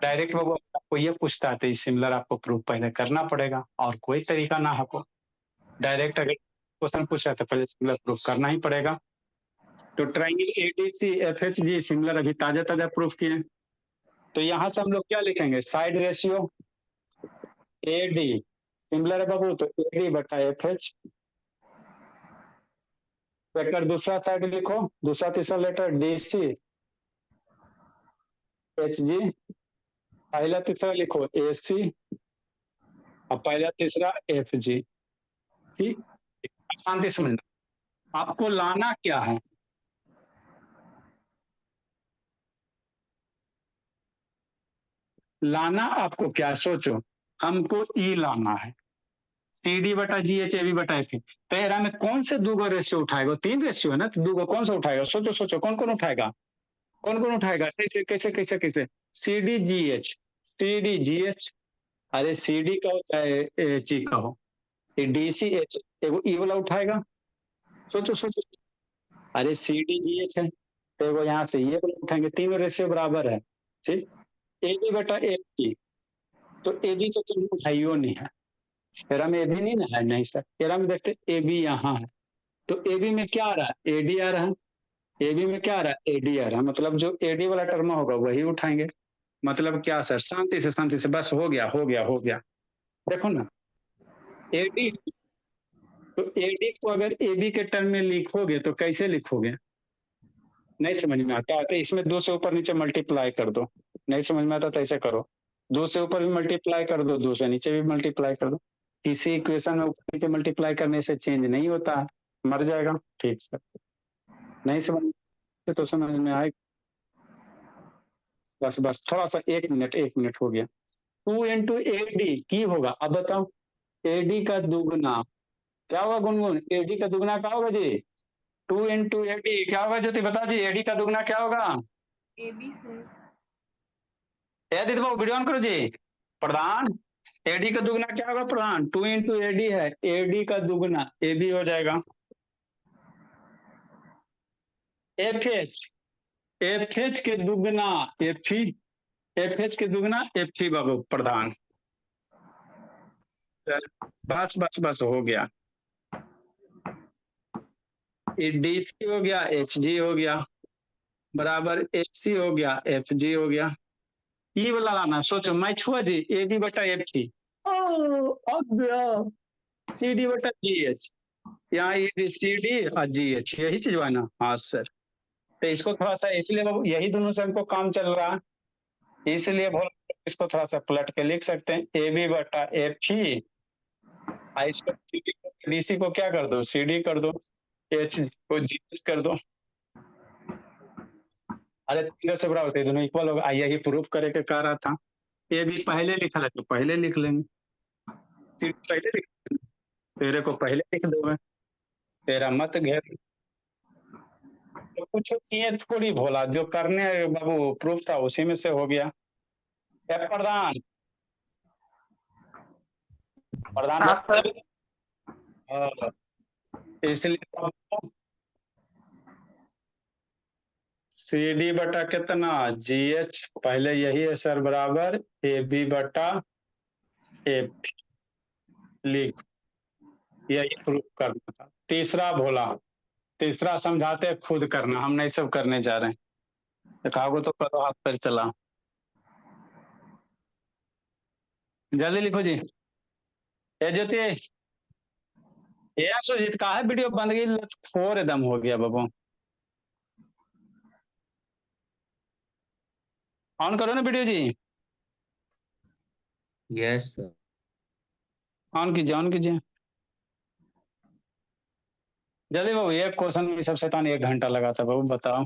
डायरेक्ट। बाबू आपको ये पूछता है तो सिमिलर आपको प्रूफ पहले करना पड़ेगा, और कोई तरीका ना आपको डायरेक्ट अगर क्वेश्चन पूछा तो पहले सिमिलर प्रूफ करना ही पड़ेगा। तो ट्रायंगल एडीसी एफएचजी सिमिलर अभी ताजा ताजा प्रूफ किए, तो यहाँ से हम लोग क्या लिखेंगे, साइड रेशियो एडी सिमिलर है बाबू, तो एडी बटा एफएच। वेक्टर दूसरा साइड लिखो, दूसरा तीसरा लेटर डीसी एच जी, पहला तीसरा लिखो एसी और पहला तीसरा एफ जी। ठीक, शांति समझना। आपको लाना क्या है, लाना आपको क्या, सोचो। हमको ई लाना है, सी डी बटा जी एच ए बी बटा एफ। तेरा में कौन से दो रेशियो उठाएगा, 3 रेशियो है ना, तो दो कौन सा उठाएगा, सोचो सोचो कौन कौन उठाएगा, कौन कौन उठाएगा, कैसे कैसे कैसे कैसे, C D G H, C D G H. अरे सी डी का होता है एच ई का हो, डी सी एच एगो ई वाला उठाएगा। सोचो सोचो, अरे सी डी जी एच है तो एगो यहाँ से ये वाला उठाएंगे, तीनों रेशियो बराबर है। ठीक, ए बी बटा एफ जी, तो ए बी तो तुम उठाइयो नहीं है, तेरा में ए बी नहीं ना है, नहीं सर, तेरा में देखते ए बी यहाँ है, तो ए बी में क्या आ रहा है, ए डी आ रहा है, ए बी में क्या आ रहा है, ए डी आ रहा है, मतलब जो ए डी वाला टर्म होगा वही उठाएंगे। मतलब क्या सर, शांति से बस हो गया हो गया हो गया। देखो ना ए डी, तो ए डी को अगर ए बी के टर्म में लिखोगे तो कैसे लिखोगे, नहीं समझ में आता तो इसमें 2 से ऊपर नीचे मल्टीप्लाई कर दो, नहीं समझ में आता तो ऐसे करो, 2 से ऊपर भी मल्टीप्लाई कर दो, 2 से नीचे भी मल्टीप्लाई कर दो। किसी इक्वेशन में ऊपर नीचे मल्टीप्लाई करने से चेंज नहीं होता है, मर जाएगा। ठीक सर, नहीं समझ में तो समझ में आए, बस बस थोड़ा सा, 1 मिनट हो गया। 2 इंटू ए डी की होगा, अब बताओ ए डी का दुगना क्या होगा, गुनगुन ए डी का दुगना क्या होगा जी, 2 इंटू 80 क्या होगा ज्योति, बता जी एडी का दुगना क्या होगा। AB sir. दीदी बाबू वीडियो ऑन करो जी। प्रधान, एडी का दुगना क्या होगा प्रधान, 2 इंटू एडी है, एडी का दुगना ए बी हो जाएगा। एफ एच, एफ एच के दुगना एफ ई, एफ एच के दुगना एफ ई बाबू प्रधान। बस बस बस हो गया, डी सी हो गया, एच जी हो गया, बराबर एच सी हो गया, एफ जी हो गया। ये वाला लाना, सोचो मैच हुआ जी, ए डी बटा एफ सी, अब सी डी बटा जी एच, यहाँ सी डी और जी एच, यही चीज हुआ ना, हाँ सर। तो इसको थोड़ा सा, इसलिए यही दोनों से हमको काम चल रहा है, इसलिए बोल इसको थोड़ा सा पलट के लिख सकते हैं, ए बी बटा एफ ई, इसको डी सी को क्या कर दो, सी डी कर दो, एच को जी एच कर दो। अरे तीनों से बड़ा होते दोनों इक्वल होगा, यही प्रूफ करे के कह रहा था। ए बी पहले लिखा है तो पहले लिख लेंगे, सी डी पहले लिख लेंगे, तेरे को पहले लिख दोगे, तेरा मत घेर। तो कुछ किए थोड़ी भोला, जो करने बाबू प्रूफ था उसी में से हो गया। क्या प्रधान, प्रधान हाँ सर। इसलिए सी डी बटा कितना जी एच, पहले यही है सर, बराबर ए बी बटा एफ, लिख, यही प्रूफ करना था। तीसरा भोला, तीसरा समझाते खुद करना, हम नहीं सब करने जा रहे हैं, दिखाओगे तो करो, हाथ पर चला, जल्दी लिखो जी। ए ज्योति, ये सुजीत का है वीडियो बंद गई, खोर एकदम हो गया बाबू, ऑन करो ना वीडियो जी। Yes sir. ऑन कीजिए, ऑन कीजिए। जल्दी बाबू, एक क्वेश्चन में सब शैतान 1 घंटा लगाता है बाबू, बताओ।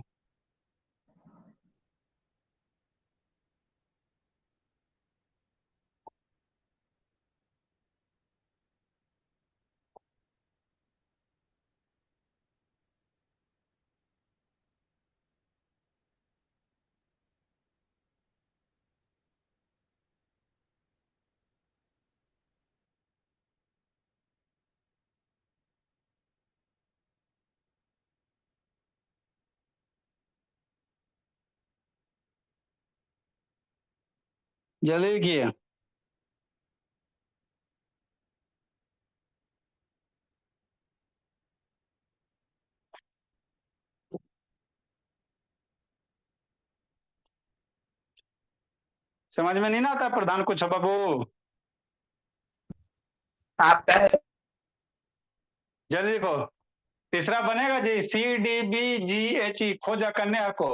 जल्दी किए। समझ में नहीं ना आता प्रधान कुछ बाबू? आपका है। जल्दी देखो। तीसरा बनेगा जी, CDBGHE, खोजा करने को।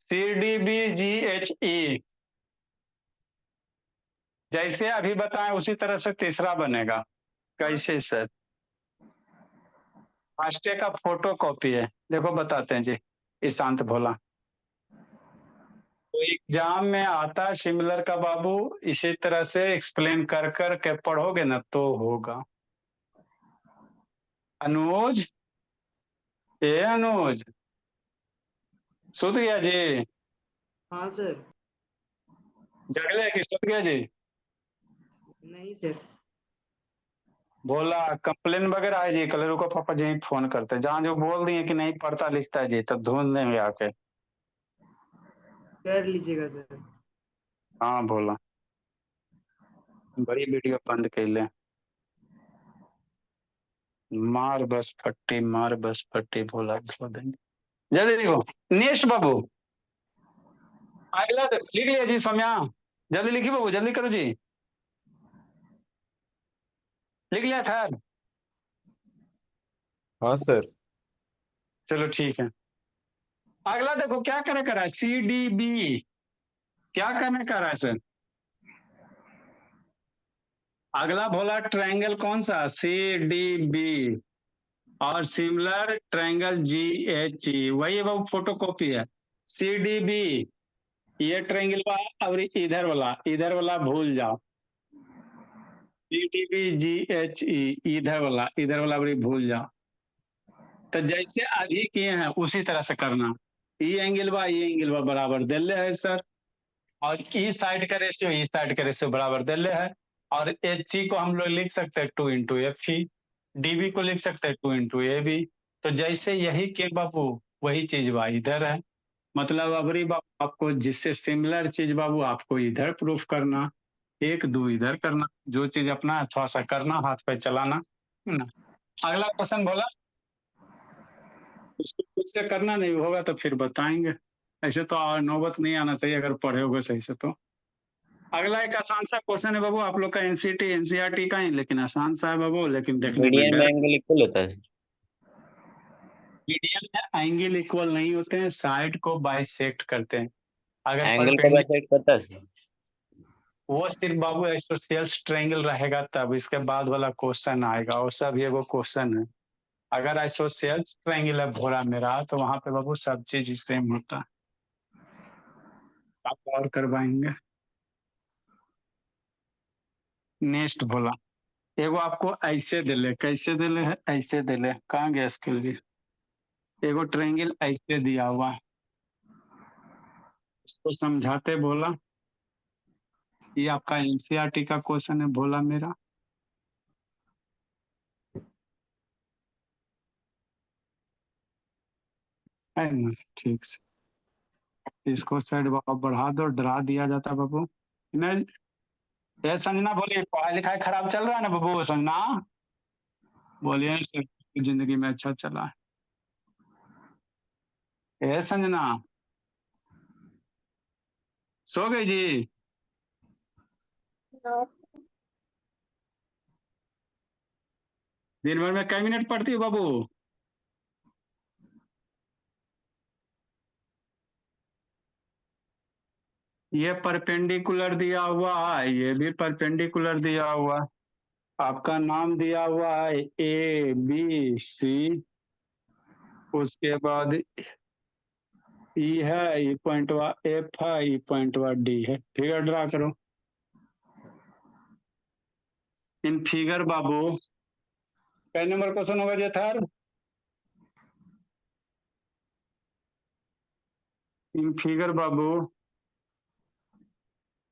CDBGHE, जैसे अभी बताएं उसी तरह से तीसरा बनेगा। कैसे सर? फर्स्ट का फोटो कॉपी है, देखो बताते हैं जी। ईशांत भोला, तो एग्जाम में आता है सिमिलर का बाबू, इसी तरह से एक्सप्लेन कर कर के पढ़ोगे ना तो होगा। अनुज, ए अनुज, सुत गया जी? हाँ सर। जगले कि सुत गया जी? नहीं सर। बोला कंप्लेन वगैरह है जी? कल रुको पापा जी फोन करते, जहाँ जो बोल दिए कि नहीं पढ़ता लिखता है जी, तब ढूंढ देंगे आके। कर लीजिएगा सर। हाँ बोला, बड़ी वीडियो बंद कर ले। मार बस फट्टी, मार बस फट्टी, बोला बोल देंगे। जल्दी देखो। नेक्स्ट बाबू, अगला लिख लिया जी सौम्या? जल्दी लिखिए बाबू, जल्दी करो जी। लिख लिया था? हाँ सर। चलो ठीक है। अगला देखो क्या करे करा है, CDB, क्या करने का रहा है सर? अगला बोला ट्रायंगल कौन सा, CDB, और सिमिलर ट्रायंगल GHE, वही बाबू फोटोकॉपी है। CDB ये ट्रायंगल वाला, और इधर वाला भूल जाओ। CDBGHE इधर वाला भी भूल जाओ। तो जैसे अभी किए हैं उसी तरह से करना। ये एंगल बा बराबर दिले है सर, और ई साइड का रेशियो बराबर दिले है। और HG को हम लोग लिख सकते हैं 2 × FE, DB को लिख सकते हैं 2 × AB। तो जैसे यही के बाबू वही चीज बा इधर है। मतलब अबरी बाबू आपको जिससे सिमिलर चीज बाबू आपको इधर प्रूफ करना, 1 2 इधर करना, जो चीज अपना है थोड़ा सा करना, हाथ पे चलाना है ना। अगला क्वेश्चन बोला, उसको खुद से करना नहीं होगा तो फिर बताएंगे। ऐसे तो नौबत नहीं आना चाहिए अगर पढ़े होगे सही से तो। अगला एक आसान सा क्वेश्चन है बाबू, आप लोग का NCERT का ही, लेकिन आसान सा है बाबू, लेकिन देखने में मीडियन में एंगल इक्वल होता है। मीडियन में एंगल इक्वल नहीं होते हैं, साइड को बाइसेक्ट करते हैं। अगर एंगल को परपेंडिकुलर, बाइसेक्ट करता है। वो सिर्फ बाबू आइसोसेल्स ट्रायंगल रहेगा तब इसके बाद वाला क्वेश्चन आएगा, और सब ये वो क्वेश्चन है। अगर आइसोसेल्स ट्रायंगल है भोरा मेरा, तो वहां पे बाबू सब चीज सेम होता है। आप और करवाएंगे। नेक्स्ट बोला, एगो आपको ऐसे दिले, कैसे दिले है, ऐसे दिले, कहाँ गया इसके लिए? एगो ट्रायंगल ऐसे दिया हुआ है, इसको समझाते बोला। ये आपका NCERT का क्वेश्चन है बोला मेरा। है ना, ठीक से इसको साइड बढ़ा दो, डरा दिया जाता बाबू। नहीं, ये संजना बोलिए, पढ़ाई लिखाई खराब चल रहा है ना बाबू? संजना बोलिए, जिंदगी में अच्छा चला है। ए संजना, सो गई जी? दिन भर में कई मिनट पढ़ती हो बाबू? ये परपेंडिकुलर दिया हुआ है, ये भी परपेंडिकुलर दिया हुआ है। आपका नाम दिया हुआ है ABC, उसके बाद ई है, ई पॉइंटवा F है, ई पॉइंटवा D है। फिगर ड्रा करो। इन फिगर बाबू कई नंबर क्वेश्चन होगा ये था? In figure Babu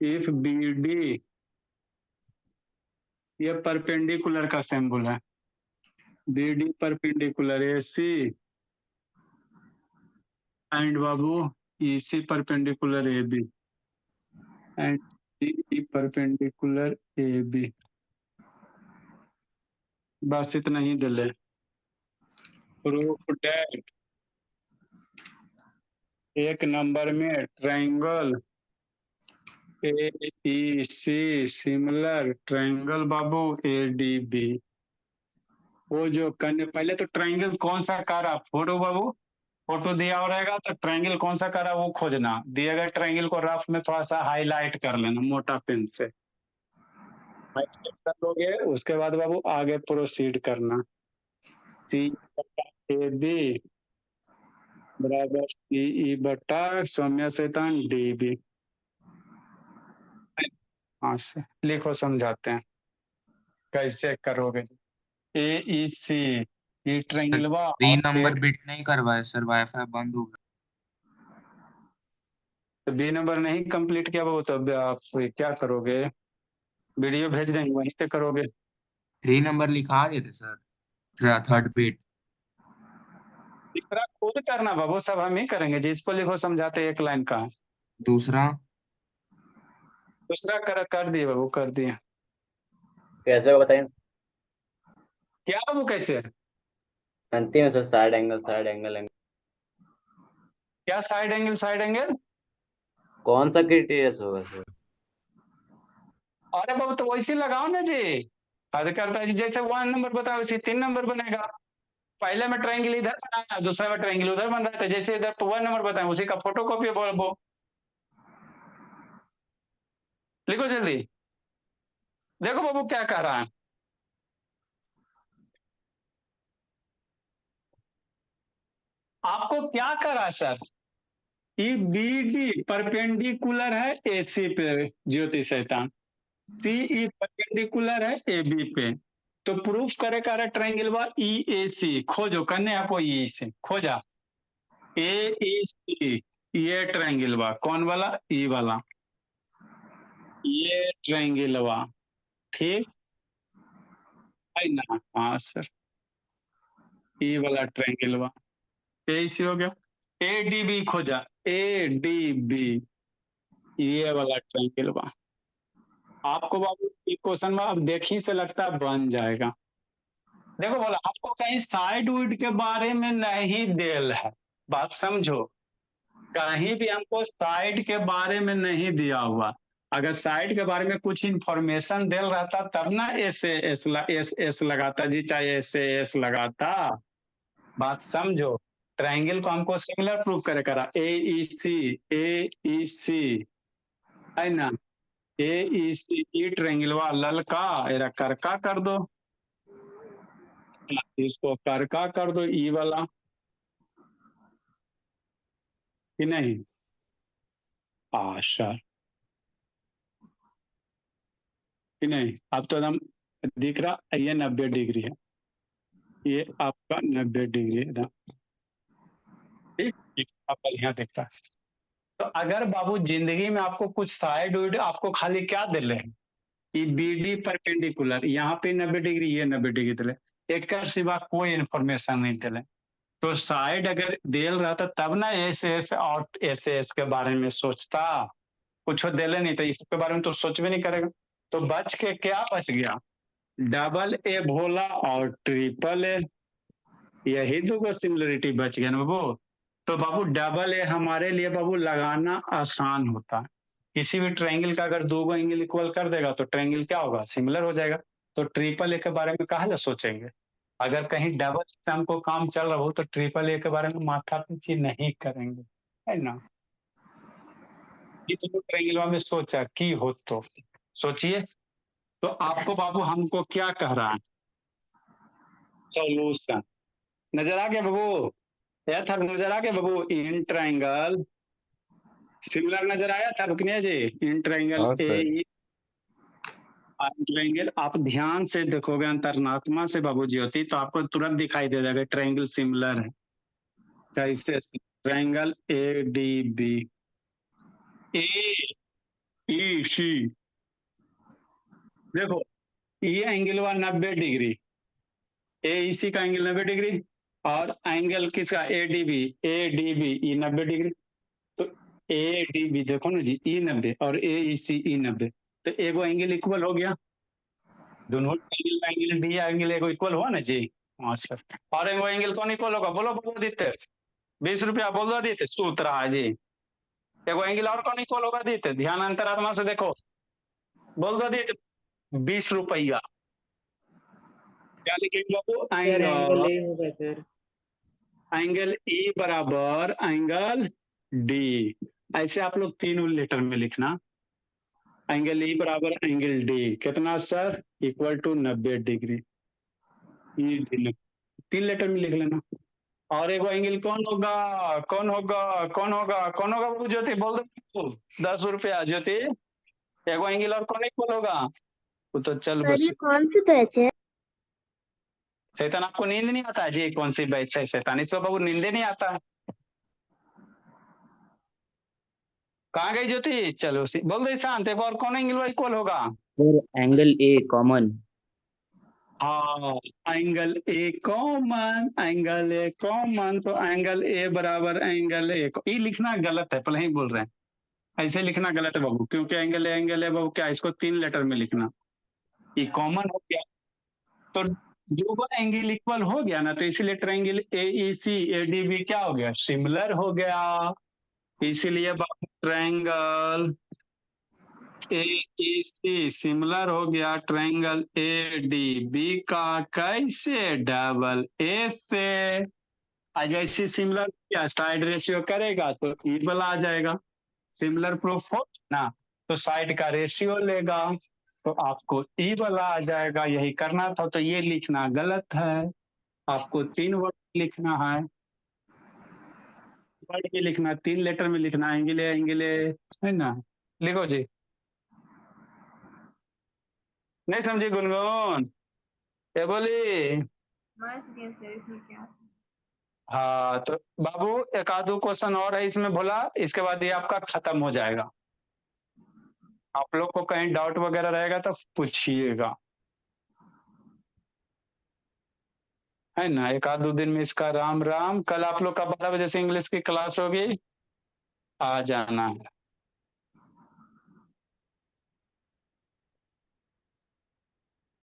if BD, ये परपेंडिकुलर का सिंबल है, BD perpendicular AC and Babu EC perpendicular AB and DE perpendicular AB। बस इतना ही दिले। प्रूफ डेट एक नंबर में ट्रायंगल AEC सिमिलर ट्रायंगल बाबू ADB। वो जो करने पहले तो ट्रायंगल कौन सा करा फोटो बाबू, फोटो दिया हो रहेगा तो ट्रायंगल कौन सा करा वो खोजना। दिए गए ट्रायंगल को रफ में थोड़ा सा हाईलाइट कर लेना मोटा पेन से, हाईलाइट कर लोगे उसके बाद बाबू आगे प्रोसीड करना। CAB बराबर CE बटा सौम्य शैतान DB। हाँ से लिखो, समझाते हैं कैसे करोगे। AEC ये सर ट्रायंगलवा 3 और नंबर बिट नहीं करवाए सर, वाईफाई बंद हो गया। तो B नंबर नहीं कंप्लीट किया वो, तो आप क्या करोगे, वीडियो भेज देंगे वहीं से करोगे। 3 नंबर लिखा देते सर, थर्ड बिट। तीसरा खुद करना बाबू, सब हम ही करेंगे जिसको लिखो समझाते एक लाइन का। दूसरा दूसरा कर दिए बाबू, कर दिए। कैसे होगा बताइए। क्या बाबू कैसे, अंतिम sir, side angle side angle angle. क्या साइड एंगल साइड एंगल? कौन सा क्राइटेरिया होगा सर? अरे बाबू तो वैसे लगाओ ना जी, हद करता है जी, जैसे 1 नंबर बताओ वैसे 3 नंबर बनेगा। पहले में ट्रायंगल इधर बनाया, दूसरा में ट्रायंगल उधर बन रहा था, जैसे इधर 1 नंबर बताया उसी का फोटो कॉपी बोलो, लिखो जल्दी। देखो बाबू क्या कह रहा है, आपको क्या करा सर, ये BD परपेंडिकुलर है AC पे ज्योति शैतान, CE परपेंडिकुलर है AB पे, तो प्रूफ करे का ट्रायंगल वा EAC खोजो, करने आपको EAC खोजा। AEC ये ट्रायंगल वा कौन वाला, E वाला, ये ट्रायंगल वा, ठीक है ना? हाँ सर, E वाला ट्रायंगल वा, AEC हो गया। ADB खोजा, ADB ये वाला ट्रायंगल वा। आपको बाबू एक क्वेश्चन में अब देखी से लगता है बन जाएगा। देखो बोला आपको कहीं साइड उइड के बारे में नहीं देल है, बात समझो, कहीं भी हमको साइड के बारे में नहीं दिया हुआ। अगर साइड के बारे में कुछ इंफॉर्मेशन देल रहता तब ना एस लगाता जी, चाहे एस लगाता। बात समझो, ट्रायंगल को हमको सिमिलर प्रूफ करे करा, ए ई सी है ना, AEC ट्रायंगलवा ललका एरा करका कर दो, इसको करका कर दो ई वाला, कि नहीं? आशा कि नहीं? अब तो एकदम दिख रहा, ये 90 डिग्री है, ये आपका 90 डिग्री है एकदम, ठीक आपका यहाँ दिख रहा है। तो अगर बाबू जिंदगी में आपको कुछ साइड उइड आपको खाली क्या दे रहे हैं, ये BD परपेंडिकुलर यहाँ पे 90 डिग्री, ये 90 डिग्री दिले, एक का सिवा कोई इन्फॉर्मेशन नहीं दिले। तो साइड अगर देल रहता तब ना एस और एस के बारे में सोचता, कुछ देले नहीं तो इसके बारे में तो सोच भी नहीं करेगा। तो बच के क्या बच गया, डबल A भोला और ट्रिपल A, यही दो सिमिलरिटी बच गया ना बाबू। तो बाबू डबल A हमारे लिए बाबू लगाना आसान होता है। किसी भी ट्रायंगल का अगर 2 एंगल इक्वल कर देगा तो ट्रायंगल क्या होगा, सिमिलर हो जाएगा। तो ट्रिपल A के बारे में कहा सोचेंगे, अगर कहीं डबल से हमको काम चल रहा हो तो ट्रिपल A के बारे में माथा पीछी नहीं करेंगे, है ना? ये तो ट्रायंगल में सोचा की हो तो सोचिए। तो आपको बाबू हमको क्या कह रहा है? सॉल्यूशन नजर आ गया बाबू? या था नजर आ गया बाबू? इन ट्रायंगल सिमिलर नजर आया था रुकनिया जी? इन ट्रायंगल हाँ ए सर। ट्रायंगल आप ध्यान से देखोगे अंतरनात्मा से बाबू ज्योति तो आपको तुरंत दिखाई दे जाएगा ट्रायंगल सिमिलर है। कैसे? Triangle A D B A E सी, देखो ये एंगल हुआ 90 डिग्री, ए ई सी का एंगल 90 डिग्री और एंगल किसका? A D B E 90 degree. तो ए डी बी देखो ना जी ई 90 और ए ई सी ई 90, तो एगो एंगल इक्वल हो गया। दोनों एंगल डी एंगल एगो इक्वल हुआ ना जी? हाँ सर। और एगो एंगल कौन इक्वल होगा? बोलो बोलो दीते 20 रुपया बोल दो दीते सूत्र है जी। एगो एंगल और कौन इक्वल होगा दीते? ध्यान अंतरात्मा से देखो, बोल दो दीते 20 रुपया। क्या लिखेंगे बाबू? सर एंगल एंगल ए होगा सर। एंगल ए बराबर एंगल डी। ऐसे आप लोग 3 लेटर में लिखना। एंगल ई बराबर एंगल डी कितना सर? Equal to 90 degree. ये 3 लेटर में लिख लेना। और एगो एंगल कौन होगा? कौन होगा? कौन होगा? कौन होगा बाबू ज्योति बोल दो 10 रुपया ज्योति। एगो एंगल और कौन इक्वल होगा? वो तो चल बस। कौन सी बैच है? शैतान आपको नींद नहीं आता है जी? कौन सी बैच है शैतान? इसको बाबू नींदे नहीं आता है। कहाँ गई ज्योति? चलो बोल दो शांत। एक और कौन एंगल इक्वल होगा? Sir angle A common. हाँ angle A common, angle A common. तो एंगल ए बराबर एंगल ए। ये लिखना गलत है, पहले ही बोल रहे हैं। ऐसे लिखना गलत है बाबू, क्योंकि एंगल है बाबू क्या इसको 3 लेटर में लिखना। ये कॉमन हो गया तो दो एंगल इक्वल हो गया ना, तो इसीलिए triangle A E C A D B क्या हो गया? सिमिलर हो गया। इसीलिए बाबू triangle A E C similar हो गया ट्रायंगल ए डी बी का। कैसे? डबल ए से। आज ऐसी सिमिलर क्या साइड रेशियो करेगा तो इक्वल आ जाएगा। सिमिलर प्रूफ हो ना तो साइड का रेशियो लेगा तो आपको ई वाला आ जाएगा। यही करना था। तो ये लिखना गलत है, आपको 3 वर्ड लिखना है। वर्ड में लिखना 3 लेटर में लिखना। एंगले है ना? लिखो जी। नहीं समझी गुनगुन? ये बोली? बस गए सर, इसमें क्या? हाँ तो बाबू एक आधो क्वेश्चन और है इसमें भोला, इसके बाद ये आपका खत्म हो जाएगा। आप लोग को कहीं डाउट वगैरह रहेगा तो पूछिएगा, है ना? एक आध 2 दिन में इसका राम राम। कल आप लोग का 12 बजे से इंग्लिश की क्लास होगी, आ जाना है।